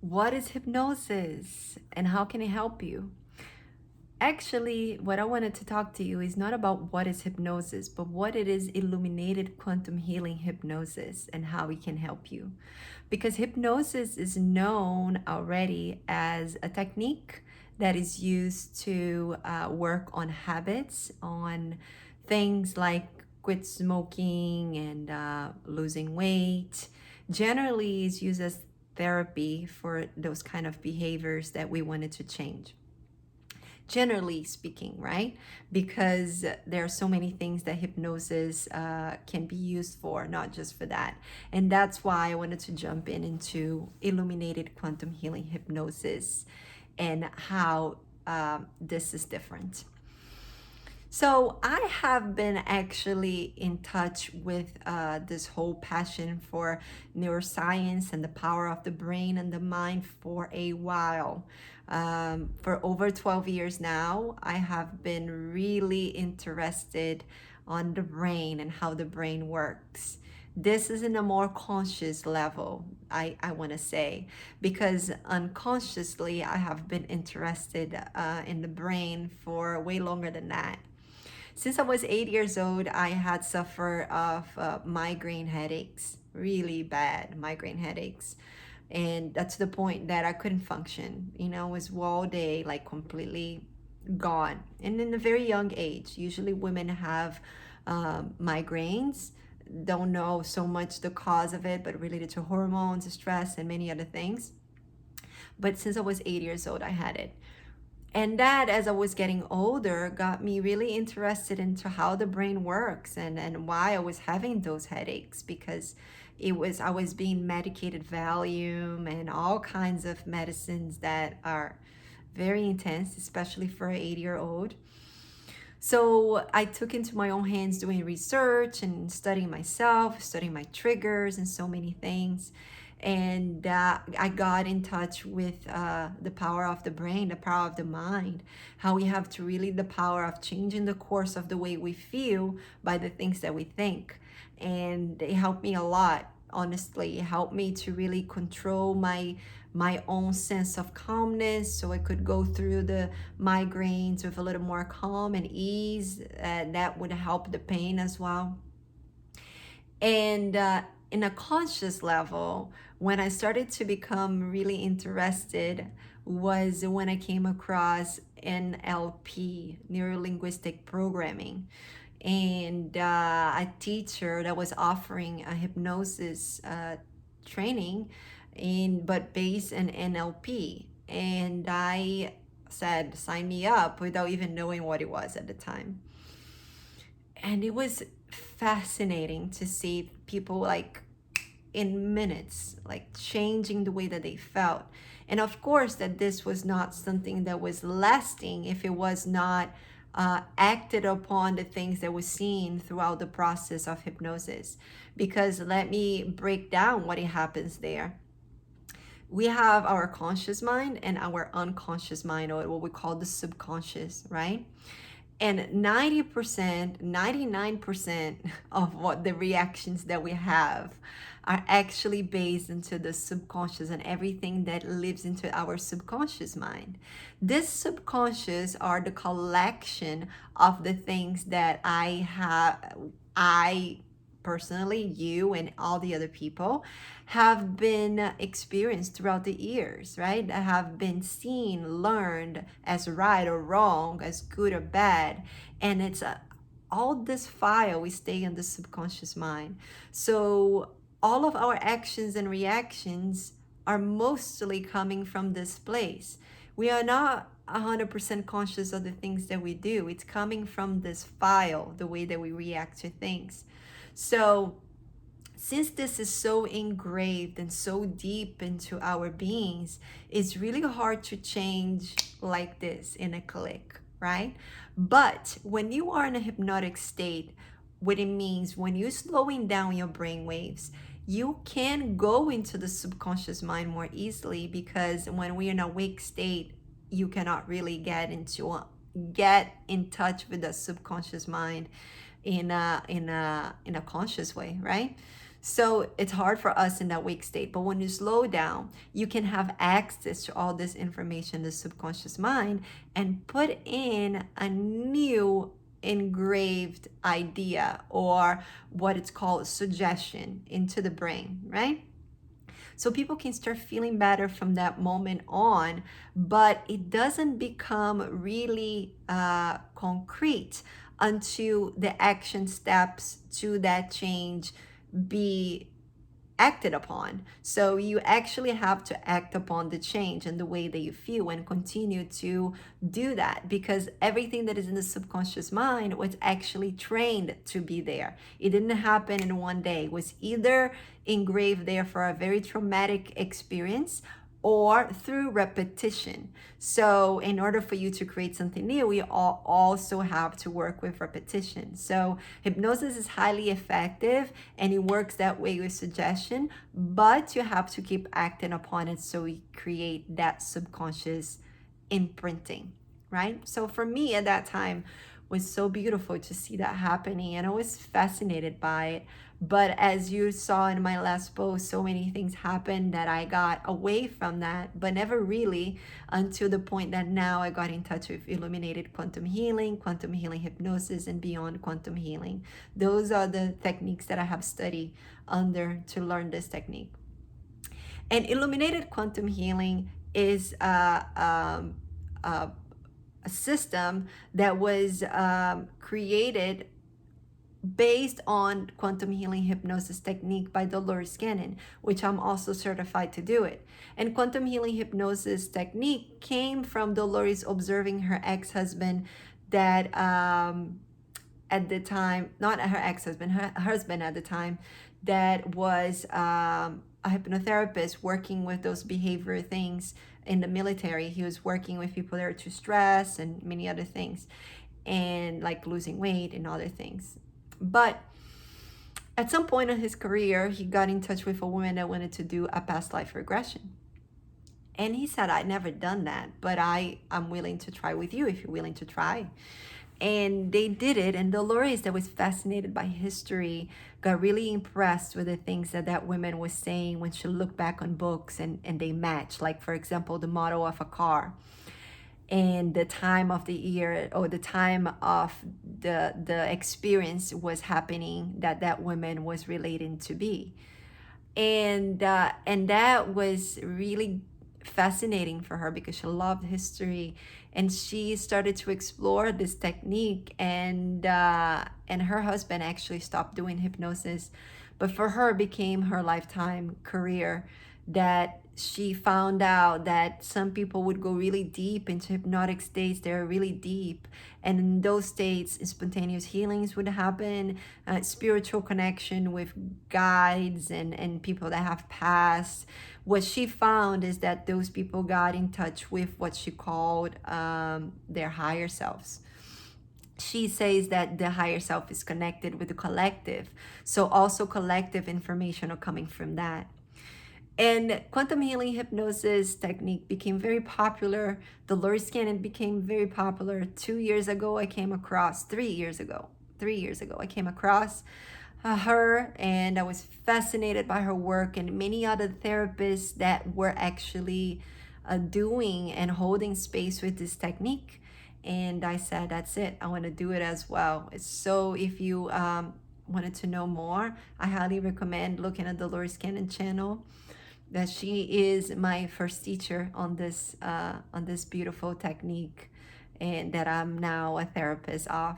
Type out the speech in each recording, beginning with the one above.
What is hypnosis and how can it help you? Actually, what I wanted to talk to you is not about what is hypnosis, but what it is illuminated quantum healing hypnosis and how it can help you. Because hypnosis is known already as a technique that is used to work on habits, on things like quit smoking and losing weight. Generally, is used as therapy for those kind of behaviors that we wanted to change, generally speaking, right? Because there are so many things that hypnosis can be used for, not just for that. And that's why I wanted to jump into illuminated quantum healing hypnosis and how this is different. So I have been actually in touch with this whole passion for neuroscience and the power of the brain and the mind for a while. For over 12 years now, I have been really interested on the brain and how the brain works. This is in a more conscious level, I want to say, because unconsciously I have been interested in the brain for way longer than that. Since I was 8 years old, I had suffered of migraine headaches, really bad migraine headaches. And that's the point that I couldn't function. It was all day, like completely gone. And in a very young age, usually women have migraines, don't know so much the cause of it, but related to hormones, stress, and many other things. But since I was 8 years old, I had it. And that, as I was getting older, got me really interested into how the brain works and why I was having those headaches, because I was being medicated Valium and all kinds of medicines that are very intense, especially for an 8-year-old. So I took into my own hands doing research and studying myself, studying my triggers and so many things. And I got in touch with the power of the brain, the power of the mind, how we have to really the power of changing the course of the way we feel by the things that we think. And it helped me a lot, honestly. It helped me to really control my own sense of calmness, so I could go through the migraines with a little more calm and ease. That would help the pain as well. And in a conscious level, when I started to become really interested was when I came across NLP, neuro linguistic programming, and a teacher that was offering a hypnosis training but based in NLP. And I said, sign me up, without even knowing what it was at the time. And it was fascinating to see people, like, in minutes, like changing the way that they felt. And of course, that this was not something that was lasting if it was not acted upon the things that was seen throughout the process of hypnosis. Because let me break down what happens there. We have our conscious mind and our unconscious mind, or what we call the subconscious, right? And 90%, 99% of what the reactions that we have are actually based into the subconscious and everything that lives into our subconscious mind. This subconscious are the collection of the things that I personally, you and all the other people have been experienced throughout the years, right? That have been seen, learned as right or wrong, as good or bad. And it's all this file we stay in the subconscious mind. So all of our actions and reactions are mostly coming from this place. We are not 100% conscious of the things that we do. It's coming from this file, the way that we react to things. So, since this is so engraved and so deep into our beings, it's really hard to change like this in a click, right? But when you are in a hypnotic state, what it means, when you're slowing down your brain waves, you can go into the subconscious mind more easily, because when we're in a awake state, you cannot really get in touch with the subconscious mind in a conscious way, right? So it's hard for us in that wake state. But when you slow down, you can have access to all this information, the subconscious mind, and put in a new engraved idea, or what it's called suggestion, into the brain, right? So people can start feeling better from that moment on, but it doesn't become really concrete until the action steps to that change be acted upon. So you actually have to act upon the change and the way that you feel, and continue to do that, because everything that is in the subconscious mind was actually trained to be there. It didn't happen in one day. It was either engraved there for a very traumatic experience, or through repetition. So in order for you to create something new, we all also have to work with repetition. So hypnosis is highly effective, and it works that way with suggestion, but you have to keep acting upon it, so we create that subconscious imprinting, right? So for me at that time was so beautiful to see that happening, and I was fascinated by it. But as you saw in my last post, so many things happened that I got away from that, but never really, until the point that now I got in touch with Illuminated Quantum Healing Hypnosis, and Beyond Quantum Healing. Those are the techniques that I have studied under to learn this technique. And Illuminated Quantum Healing is a system that was created based on quantum healing hypnosis technique by Dolores Cannon, which I'm also certified to do it. And quantum healing hypnosis technique came from Dolores observing her ex-husband, that at the time, not her ex-husband, her husband at the time, that was a hypnotherapist working with those behavior things in the military. He was working with people that are too stressed and many other things, and like losing weight and other things. But at some point in his career, he got in touch with a woman that wanted to do a past life regression. And he said, I'd never done that, but I'm willing to try with you if you're willing to try. And they did it. And Dolores, that was fascinated by history, got really impressed with the things that that woman was saying when she looked back on books, and they matched. Like, for example, the model of a car, and the time of the year, or the time of the experience was happening, that that woman was relating to be. And that was really fascinating for her, because she loved history, and she started to explore this technique. And her husband actually stopped doing hypnosis, but for her it became her lifetime career. That she found out that some people would go really deep into hypnotic states. They're really deep, and in those states spontaneous healings would happen, spiritual connection with guides and people that have passed. What she found is that those people got in touch with what she called their higher selves. She says that the higher self is connected with the collective, so also collective information are coming from that. And quantum healing hypnosis technique became very popular. The Dolores Cannon became very popular. 2 years ago, I came across, 3 years ago, I came across her, and I was fascinated by her work, and many other therapists that were actually doing and holding space with this technique. And I said, that's it, I want to do it as well. So if you wanted to know more, I highly recommend looking at the Dolores Cannon channel. That she is my first teacher on this beautiful technique, and that I'm now a therapist of.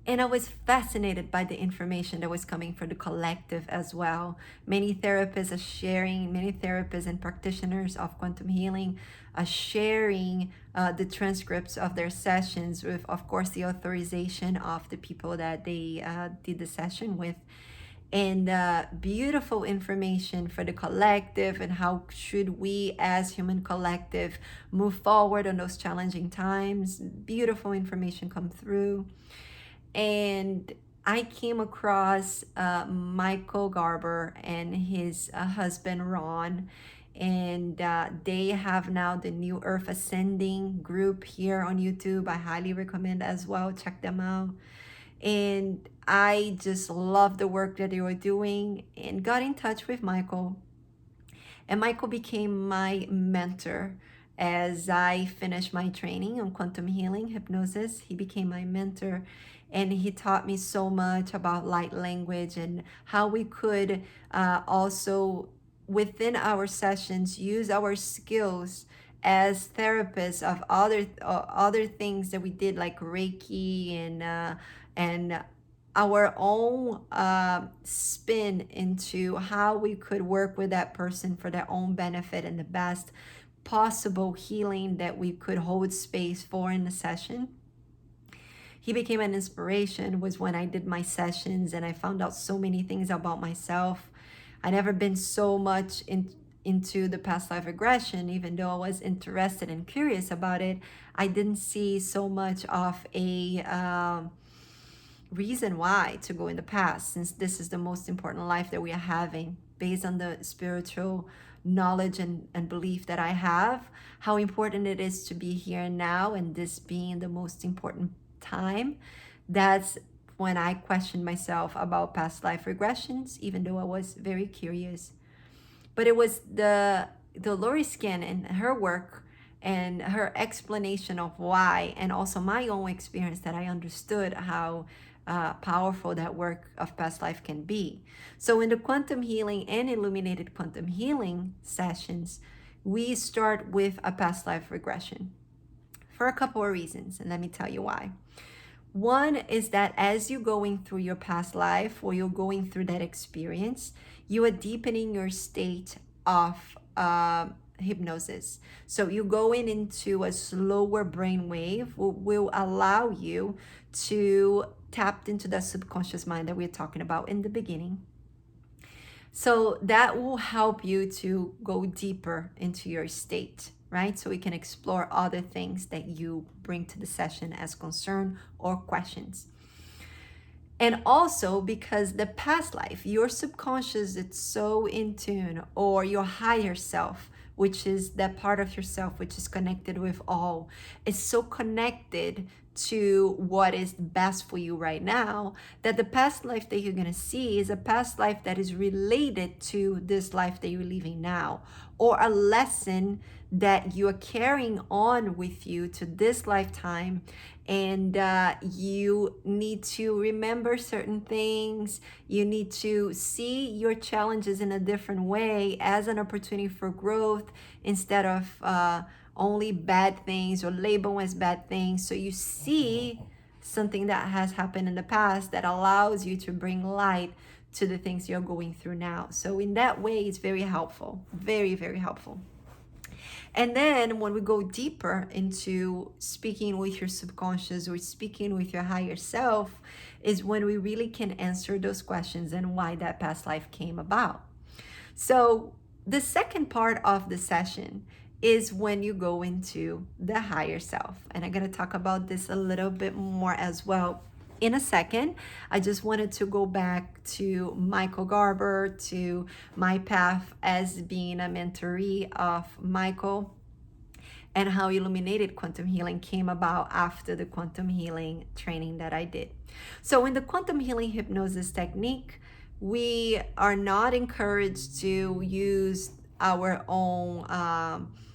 And I was fascinated by the information that was coming from the collective as well. Many therapists are sharing, many therapists and practitioners of quantum healing are sharing the transcripts of their sessions with, of course, the authorization of the people that they did the session with. And beautiful information for the collective, and how should we as human collective move forward on those challenging times. Beautiful information come through. And I came across Michael Garber and his husband Ron, and they have now the New Earth Ascending group here on YouTube. I highly recommend as well, check them out. And I just love the work that they were doing and got in touch with Michael. And Michael became my mentor as I finished my training on quantum healing, hypnosis. He became my mentor, and he taught me so much about light language and how we could also, within our sessions, use our skills as therapists of other things that we did, like Reiki and our own spin into how we could work with that person for their own benefit and the best possible healing that we could hold space for in the session. He became an inspiration was when I did my sessions and I found out so many things about myself. I never been so much into the past life regression, even though I was interested and curious about it. I didn't see so much of a reason why to go in the past, since this is the most important life that we are having, based on the spiritual knowledge and belief that I have, how important it is to be here now, and this being the most important time. That's when I questioned myself about past life regressions, even though I was very curious. But it was the Lori Skin and her work and her explanation of why, and also my own experience, that I understood how powerful that work of past life can be. So in the quantum healing and illuminated quantum healing sessions, we start with a past life regression for a couple of reasons, and let me tell you why. One is that as you're going through your past life, or you're going through that experience, you are deepening your state of hypnosis. So you going into a slower brain wave will allow you to tap into that subconscious mind that we're talking about in the beginning. So that will help you to go deeper into your state, right? So we can explore other things that you bring to the session as concern or questions. And also because the past life, your subconscious, it's so in tune, or your higher self, which is that part of yourself which is connected with all, is so connected to what is best for you right now, that the past life that you're going to see is a past life that is related to this life that you're living now, or a lesson that you are carrying on with you to this lifetime. And you need to remember certain things. You need to see your challenges in a different way, as an opportunity for growth, instead of only bad things or label as bad things. So you see something that has happened in the past that allows you to bring light to the things you're going through now. So in that way, it's very helpful, very, very helpful. And then when we go deeper into speaking with your subconscious or speaking with your higher self, is when we really can answer those questions and why that past life came about. So the second part of the session is when you go into the higher self. And I'm going to talk about this a little bit more as well in a second. I just wanted to go back to Michael Garber, to my path as being a mentoree of Michael, and how illuminated quantum healing came about after the quantum healing training that I did. So in the quantum healing hypnosis technique, we are not encouraged to use our own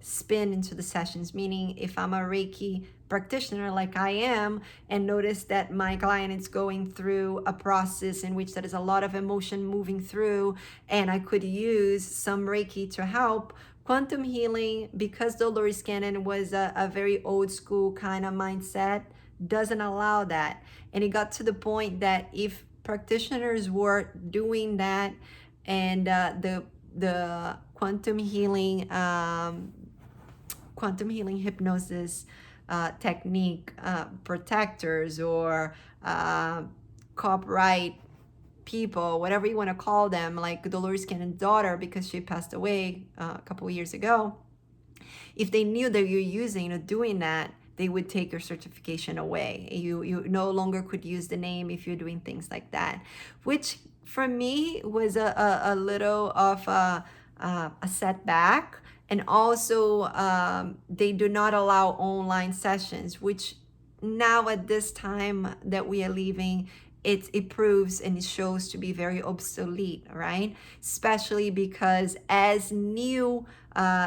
spin into the sessions, meaning if I'm a Reiki practitioner like I am, and notice that my client is going through a process in which there is a lot of emotion moving through, and I could use some Reiki to help. Quantum healing, because the Lori Scannon was a very old school kind of mindset, doesn't allow that. And it got to the point that if practitioners were doing that, and the quantum healing hypnosis technique protectors, or copyright people, whatever you want to call them, like Dolores Cannon's daughter, because she passed away a couple of years ago, if they knew that you're using or doing that, they would take your certification away. You no longer could use the name if you're doing things like that, which for me was a little of a setback. And also they do not allow online sessions, which now at this time that we are living, it proves and it shows to be very obsolete, right? Especially because as new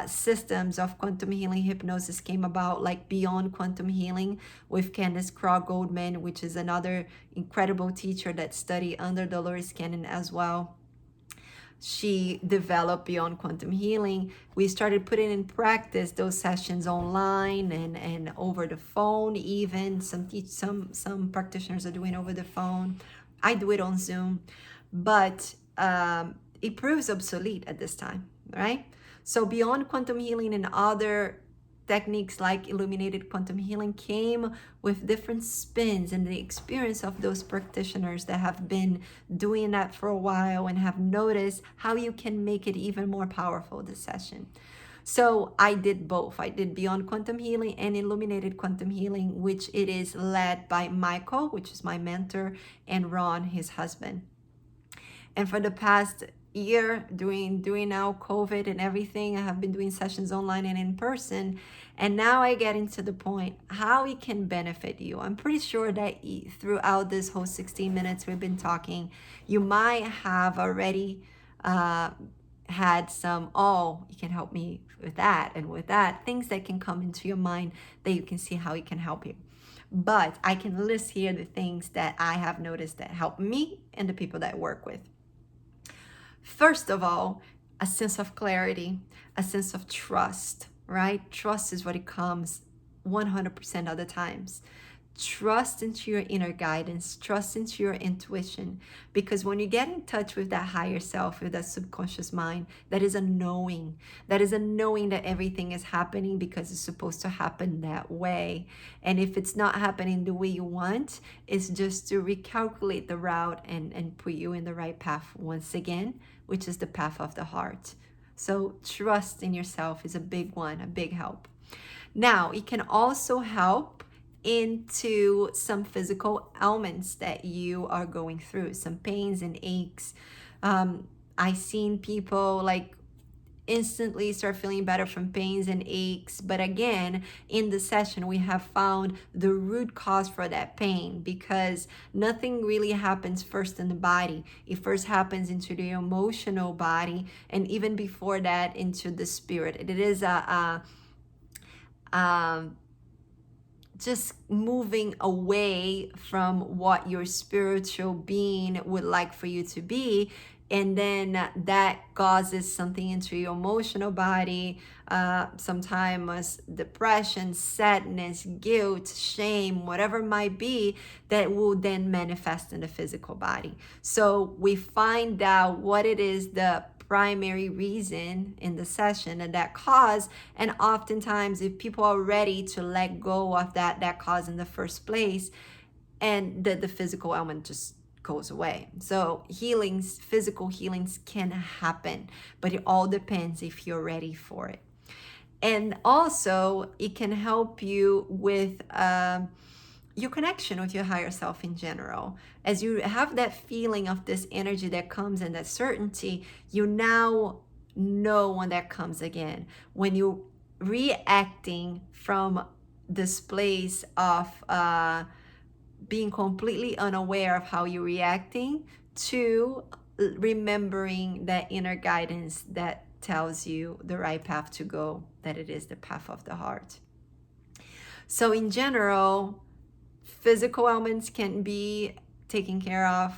systems of quantum healing hypnosis came about, like beyond quantum healing with Candace Craw Goldman, which is another incredible teacher that studied under Dolores Cannon as well. She developed beyond quantum healing. We started putting in practice those sessions online and over the phone. Even some practitioners are doing over the phone. I do it on Zoom, but it proves obsolete at this time, right? So beyond quantum healing and other techniques like illuminated quantum healing came with different spins, and the experience of those practitioners that have been doing that for a while and have noticed how you can make it even more powerful this session. So I did both. I did beyond quantum healing and illuminated quantum healing, which it is led by Michael, which is my mentor, and Ron, his husband. And for the past year, during now COVID and everything, I have been doing sessions online and in person. And now I get into the point how it can benefit you. I'm pretty sure that throughout this whole 16 minutes we've been talking, you might have already had some, oh, you can help me with that and with that, things that can come into your mind that you can see how it can help you. But I can list here the things that I have noticed that help me and the people that I work with. First of all, a sense of clarity, a sense of trust, right? Trust is what it comes 100% of the times. Trust into your inner guidance, trust into your intuition, because when you get in touch with that higher self, with that subconscious mind, that is a knowing that everything is happening because it's supposed to happen that way. And if it's not happening the way you want, it's just to recalculate the route and put you in the right path once again, which is the path of the heart. So trust in yourself is a big one, a big help. Now, it can also help into some physical ailments that you are going through, some pains and aches. I've seen people like instantly start feeling better from pains and aches, but again, in the session we have found the root cause for that pain, because nothing really happens first in the body. It first happens into the emotional body, and even before that into the spirit. It is just moving away from what your spiritual being would like for you to be, and then that causes something into your emotional body, sometimes depression, sadness, guilt, shame, whatever it might be, that will then manifest in the physical body. So we find out what it is, the primary reason in the session and that cause, and oftentimes if people are ready to let go of that cause in the first place, and the physical element just goes away. So healings, physical healings can happen, but it all depends if you're ready for it. And also it can help you with your connection with your higher self in general. As you have that feeling of this energy that comes and that certainty, you now know when that comes again. When you're reacting from this place of being completely unaware of how you're reacting, to remembering that inner guidance that tells you the right path to go, that it is the path of the heart. So in general, physical ailments can be taken care of.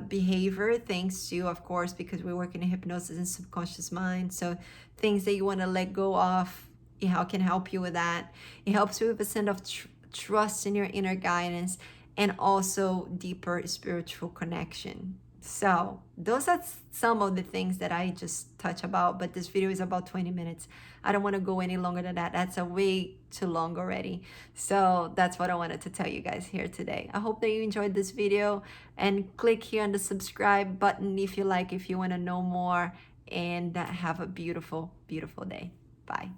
Behavior, thanks to, of course, because we work in hypnosis and subconscious mind. So things that you want to let go of, it can help you with that. It helps you with a sense of trust in your inner guidance, and also deeper spiritual connection. So those are some of the things that I just touch about, but this video is about 20 minutes. I don't want to go any longer than that. That's a way too long already. So that's what I wanted to tell you guys here today. I hope that you enjoyed this video, and click here on the subscribe button if you want to know more, and have a beautiful, beautiful day. Bye.